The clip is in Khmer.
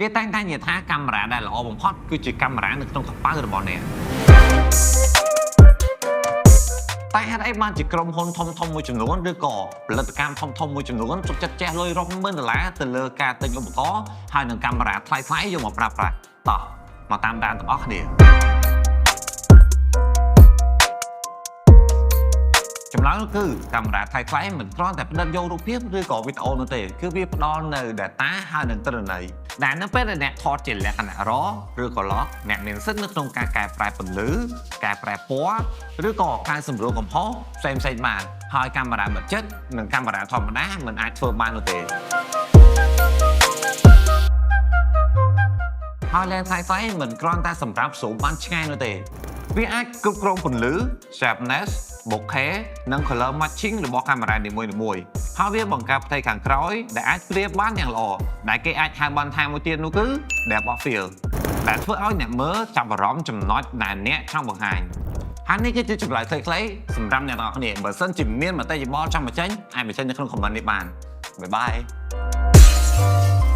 គេតែងតែនិយាយថាកាមេរ៉ាដែលល្អបំផុតគឺជាកាមេរ៉ានៅក្នុងកប៉ាល់របស់អ្នកតែហេតុអីបានជាក្រុមហ៊ុនធំៗមួយចំនួនឬក៏ផលិតកម្មធំៗមួយចំនួនជុកចិត្តចេះលុយរាប់ម៉ឺនដុល្លារទៅលើការទិញឧបករណ៍ហើយនឹងកាមេរ៉ាថ្លៃៗយកមកប្រើប្រាស់តោះមកតាមដានទាំងអស់គ្នាចម្លើយគឺកាមេរ៉ាថ្លៃៗមិនគ្រាន់តែផ្ដិតយករូបភាពឬក៏វីដេអូនោះទេគឺវាផ្ដល់នៅ data ហើយនឹងទិន្នន័យដែលនៅពេលដែលអ្នកថតជាលក្ខណៈ RAW ឬក៏ log អ្នកមានសិទ្ធិនៅក្នុងការកែប្រែពន្លឺកែប្រែពណ៌ឬក៏ការសម្រួលកំហុសផ្សេងៗបានហើយកាមេរ៉ាបិទជិតនិងកាមេរ៉ាធម្មតាមិនអាចធ្វើបាននោះទេហើយឡេនថ្លៃៗមិនគ្រាន់តែសម្រាប់zoomបានឆ្ងាយនោះទេវាអាចគ្រប់គ្រងពន្លឺ sharpness bokeh និង color matching របស់កាមេរ៉ានីមួយៗហើយវាបង្កើតផ្ទៃខាងក្រោយដែលអាចប្រៀបបានយ៉ាងល្អដែលគេអាចហៅបានថាមួយទៀតនោះគឺ depth of field ដែលធ្វើឲ្យអ្នកមើលចាប់អារម្មណ៍ចំណុចដែលអ្នកចង់បង្ហាញហើយនេះគឺជាចម្លើយខ្លីៗសម្រាប់អ្នកទាំងអស់គ្នាបើសិនជាមានមតិយោបល់ចង់បញ្ចេញអាចបញ្ចេញនៅក្នុង comment នេះបានបាយបាយ